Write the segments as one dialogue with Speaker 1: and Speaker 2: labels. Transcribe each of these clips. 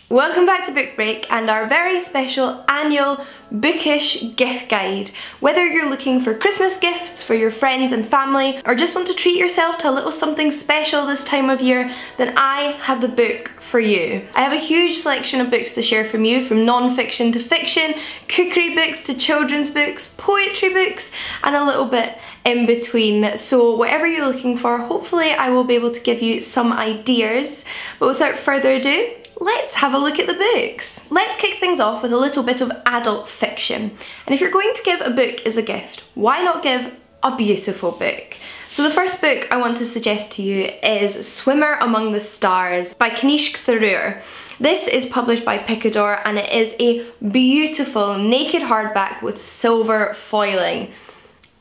Speaker 1: Welcome back to Book Break and our very special annual bookish gift guide. Whether you're looking for Christmas gifts for your friends and family or just want to treat yourself to a little something special this time of year, then I have the book for you. I have a huge selection of books to share from you, from non-fiction to fiction, cookery books to children's books, poetry books, and a little bit in between. So whatever you're looking for, hopefully I will be able to give you some ideas. But without further ado, let's have a look at the books. Let's kick things off with a little bit of adult fiction. And if you're going to give a book as a gift, why not give a beautiful book? So the first book I want to suggest to you is Swimmer Among the Stars by Kanishk Tharoor. This is published by Picador and it is a beautiful naked hardback with silver foiling.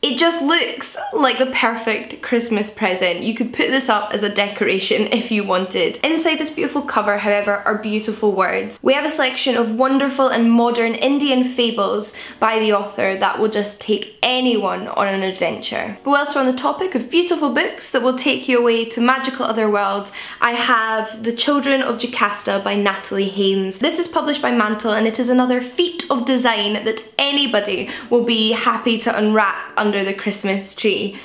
Speaker 1: It just looks like the perfect Christmas present. You could put this up as a decoration if you wanted. Inside this beautiful cover, however, are beautiful words. We have a selection of wonderful and modern Indian fables by the author that will just take anyone on an adventure. But whilst we're on the topic of beautiful books that will take you away to magical other worlds, I have The Children of Jocasta by Natalie Haynes. This is published by Mantle and it is another feat of design that anybody will be happy to unwrap under the Christmas tree.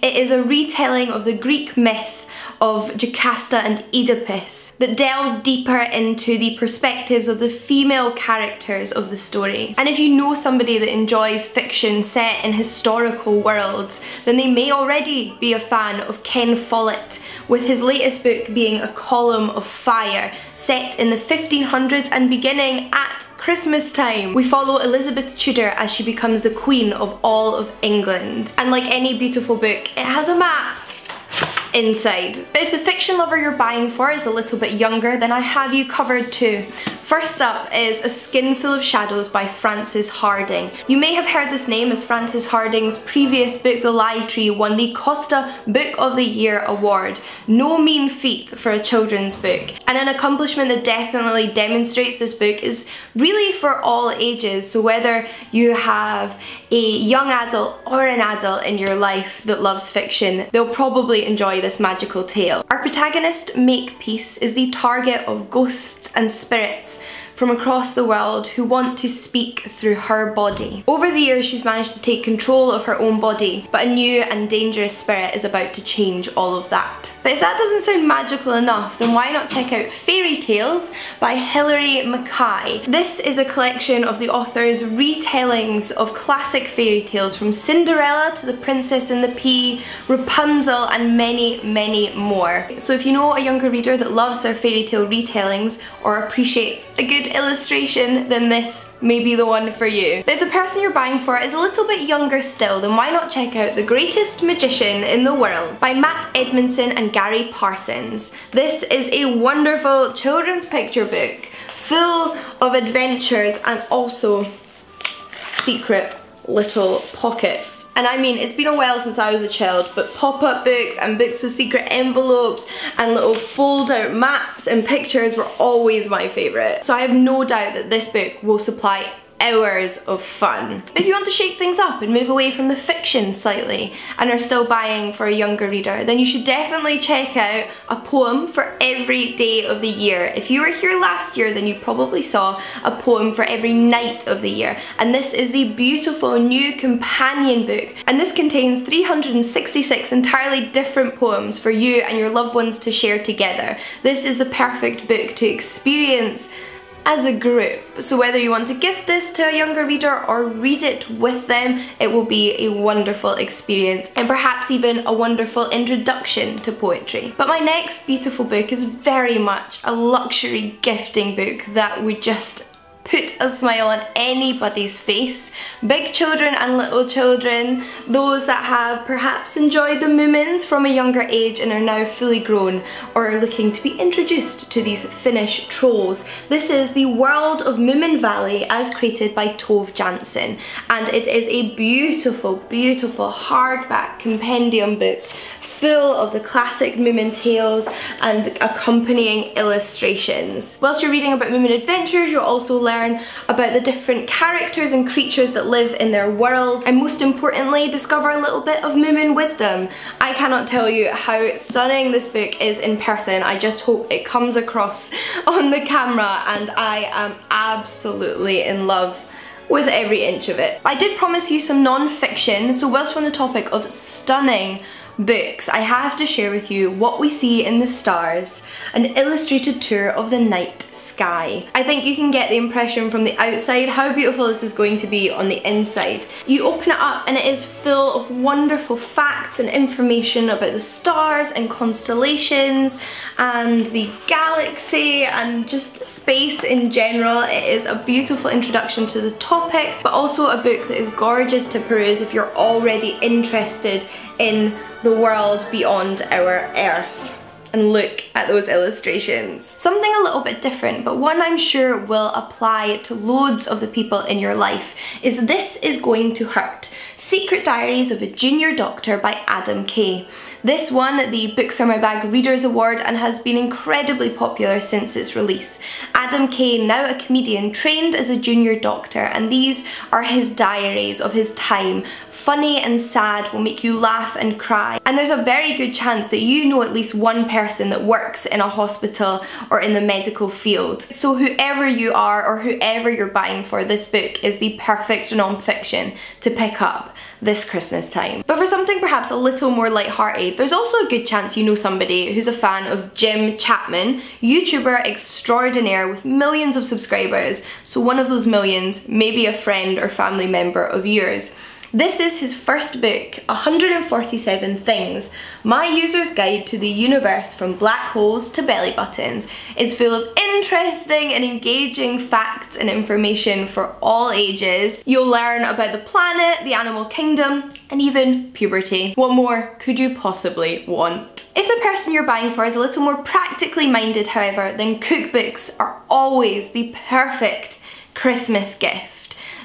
Speaker 1: It is a retelling of the Greek myth of Jocasta and Oedipus that delves deeper into the perspectives of the female characters of the story. And if you know somebody that enjoys fiction set in historical worlds, then they may already be a fan of Ken Follett, with his latest book being A Column of Fire, set in the 1500s and beginning at Christmas time. We follow Elizabeth Tudor as she becomes the Queen of all of England. And like any beautiful book, it has a map inside. But if the fiction lover you're buying for is a little bit younger, then I have you covered too. First up is A Skinful of Shadows by Frances Hardinge. You may have heard this name as Frances Hardinge's previous book, The Lie Tree, won the Costa Book of the Year award. No mean feat for a children's book. And an accomplishment that definitely demonstrates this book is really for all ages. So whether you have a young adult or an adult in your life that loves fiction, they'll probably enjoy this magical tale. Our protagonist, Makepeace, is the target of ghosts and spirits from across the world who want to speak through her body. Over the years she's managed to take control of her own body, but a new and dangerous spirit is about to change all of that. But if that doesn't sound magical enough, then why not check out Fairytales by Hilary McKay. This is a collection of the author's retellings of classic fairy tales, from Cinderella to The Princess and the Pea, Rapunzel, and many, many more. So if you know a younger reader that loves their fairy tale retellings or appreciates a good illustration, then this may be the one for you. But if the person you're buying for is a little bit younger still, then why not check out The Greatest Magician in the World by Matt Edmondson and Gary Parsons. This is a wonderful children's picture book full of adventures and also secret little pockets. And I mean, it's been a while since I was a child, but pop-up books and books with secret envelopes and little fold-out maps and pictures were always my favourite. So I have no doubt that this book will supply hours of fun. But if you want to shake things up and move away from the fiction slightly and are still buying for a younger reader, then you should definitely check out A Poem for Every Day of the Year. If you were here last year, then you probably saw A Poem for Every Night of the Year, and this is the beautiful new companion book, and this contains 366 entirely different poems for you and your loved ones to share together. This is the perfect book to experience as a group. So whether you want to gift this to a younger reader or read it with them, it will be a wonderful experience and perhaps even a wonderful introduction to poetry. But my next beautiful book is very much a luxury gifting book that would just put a smile on anybody's face. Big children and little children, those that have perhaps enjoyed the Moomins from a younger age and are now fully grown or are looking to be introduced to these Finnish trolls. This is The World of Moominvalley as created by Tove Jansson, and it is a beautiful, beautiful hardback compendium book full of the classic Moomin tales and accompanying illustrations. Whilst you're reading about Moomin adventures, you'll also learn about the different characters and creatures that live in their world, and most importantly, discover a little bit of Moomin wisdom. I cannot tell you how stunning this book is in person. I just hope it comes across on the camera, and I am absolutely in love with every inch of it. I did promise you some non-fiction, so whilst we're on the topic of stunning books, I have to share with you What We See in the Stars, an illustrated tour of the night sky. I think you can get the impression from the outside how beautiful this is going to be on the inside. You open it up and it is full of wonderful facts and information about the stars and constellations and the galaxy and just space in general. It is a beautiful introduction to the topic, but also a book that is gorgeous to peruse if you're already interested in the world beyond our Earth. And look at those illustrations. Something a little bit different, but one I'm sure will apply to loads of the people in your life, is This Is Going to Hurt: Secret Diaries of a Junior Doctor by Adam Kay. This won the Books Are My Bag Readers Award and has been incredibly popular since its release. Adam Kay, now a comedian, trained as a junior doctor, and these are his diaries of his time. Funny and sad, will make you laugh and cry, and there's a very good chance that you know at least one person that works in a hospital or in the medical field. So whoever you are or whoever you're buying for, this book is the perfect non-fiction to pick up this Christmas time. But for something perhaps a little more light-hearted, there's also a good chance you know somebody who's a fan of Jim Chapman, YouTuber extraordinaire with millions of subscribers, so one of those millions may be a friend or family member of yours. This is his first book, 147 Things, My User's Guide to the Universe from Black Holes to Belly Buttons. It's full of interesting and engaging facts and information for all ages. You'll learn about the planet, the animal kingdom, and even puberty. What more could you possibly want? If the person you're buying for is a little more practically minded, however, then cookbooks are always the perfect Christmas gift.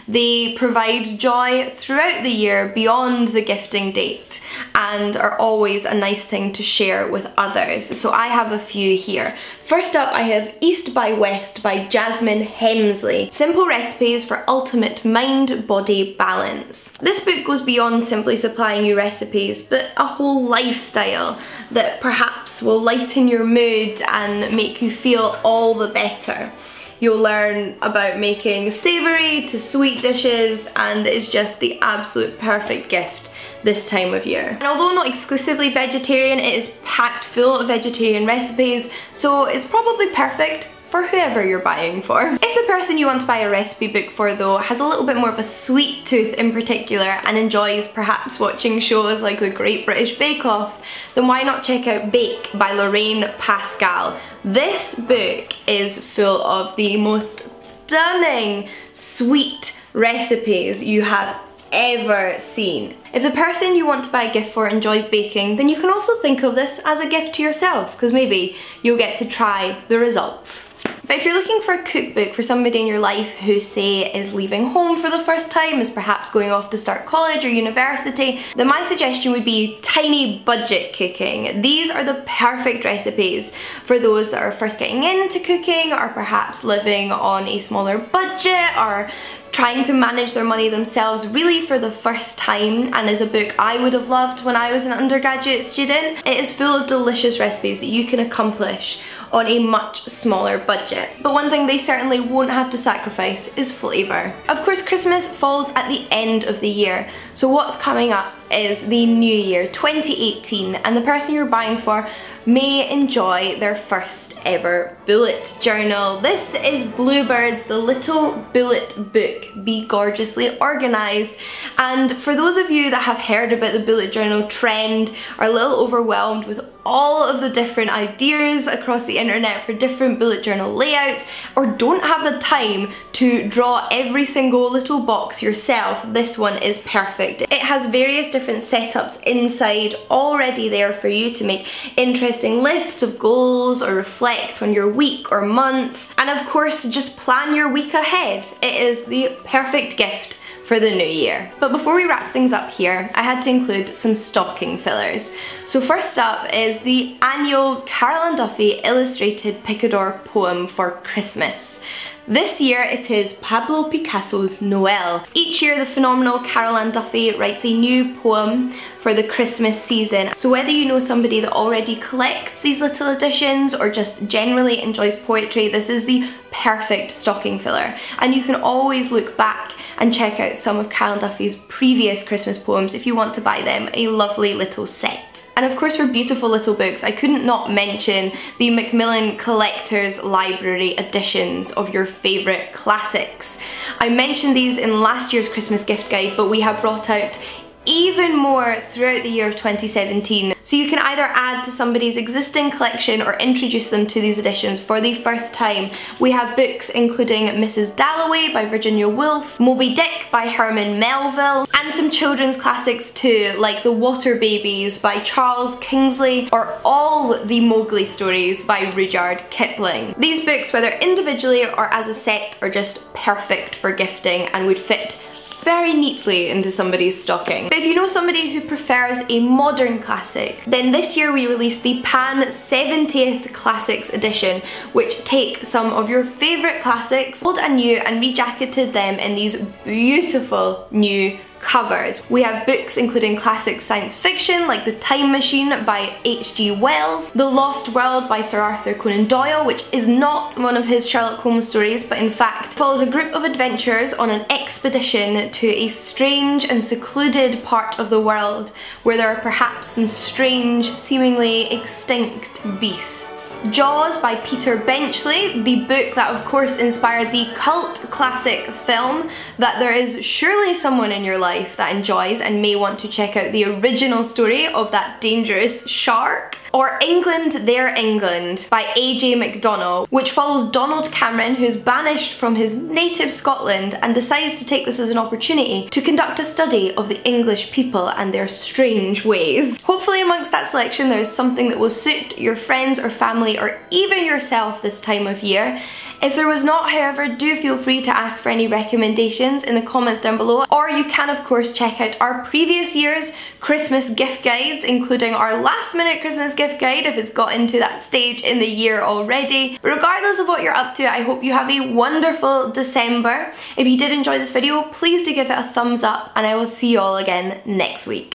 Speaker 1: They provide joy throughout the year beyond the gifting date and are always a nice thing to share with others. So I have a few here. First up, I have East by West by Jasmine Hensley. Simple recipes for ultimate mind-body balance. This book goes beyond simply supplying you recipes, but a whole lifestyle that perhaps will lighten your mood and make you feel all the better. You'll learn about making savoury to sweet dishes, and it's just the absolute perfect gift this time of year. And although not exclusively vegetarian, it is packed full of vegetarian recipes, so it's probably perfect for whoever you're buying for. If the person you want to buy a recipe book for though has a little bit more of a sweet tooth in particular and enjoys perhaps watching shows like the Great British Bake Off, then why not check out Bake by Lorraine Pascale. This book is full of the most stunning sweet recipes you have ever seen. If the person you want to buy a gift for enjoys baking, then you can also think of this as a gift to yourself, because maybe you'll get to try the results. But if you're looking for a cookbook for somebody in your life who, say, is leaving home for the first time, is perhaps going off to start college or university, then my suggestion would be Tiny Budget Cooking. These are the perfect recipes for those that are first getting into cooking, or perhaps living on a smaller budget, or trying to manage their money themselves really for the first time, and is a book I would have loved when I was an undergraduate student. It is full of delicious recipes that you can accomplish on a much smaller budget. But one thing they certainly won't have to sacrifice is flavour. Of course, Christmas falls at the end of the year, so what's coming up is the new year, 2018, and the person you're buying for may enjoy their first ever bullet journal. This is Bluebird's The Little Bullet Book, Be Gorgeously Organised. And for those of you that have heard about the bullet journal trend, are a little overwhelmed with all of the different ideas across the internet for different bullet journal layouts, or don't have the time to draw every single little box yourself, this one is perfect. It has various different setups inside already there for you to make interesting lists of goals or reflect on your week or month, and of course just plan your week ahead. It is the perfect gift for the new year. But before we wrap things up here, I had to include some stocking fillers. So first up is the annual Carol and Duffy illustrated Picador poem for Christmas. This year it is Pablo Picasso's Noel. Each year the phenomenal Carol Ann Duffy writes a new poem for the Christmas season. So whether you know somebody that already collects these little editions or just generally enjoys poetry, this is the perfect stocking filler. And you can always look back and check out some of Carol Ann Duffy's previous Christmas poems if you want to buy them a lovely little set. And of course, for beautiful little books, I couldn't not mention the Macmillan Collector's Library editions of your favourite classics. I mentioned these in last year's Christmas gift guide, but we have brought out even more throughout the year of 2017. So you can either add to somebody's existing collection or introduce them to these editions for the first time. We have books including Mrs. Dalloway by Virginia Woolf, Moby Dick by Herman Melville, and some children's classics too, like The Water Babies by Charles Kingsley or all the Mowgli stories by Rudyard Kipling. These books, whether individually or as a set, are just perfect for gifting and would fit very neatly into somebody's stocking. But if you know somebody who prefers a modern classic, then this year we released the Pan 70th Classics edition, which take some of your favourite classics, old and new, and rejacketed them in these beautiful new covers. We have books including classic science fiction like The Time Machine by H.G. Wells, The Lost World by Sir Arthur Conan Doyle, which is not one of his Sherlock Holmes stories, but in fact follows a group of adventurers on an expedition to a strange and secluded part of the world where there are perhaps some strange, seemingly extinct beasts. Jaws by Peter Benchley, the book that of course inspired the cult classic film that there is surely someone in your life that enjoys and may want to check out the original story of that dangerous shark. Or England, Their England by A.J. McDonnell, which follows Donald Cameron, who's banished from his native Scotland and decides to take this as an opportunity to conduct a study of the English people and their strange ways. Hopefully amongst that selection there is something that will suit your friends or family or even yourself this time of year. If there was not, however, do feel free to ask for any recommendations in the comments down below, or you can of course check out our previous year's Christmas gift guides, including our last minute Christmas gift guide if it's got into that stage in the year already. But regardless of what you're up to, I hope you have a wonderful December. If you did enjoy this video, please do give it a thumbs up, and I will see you all again next week.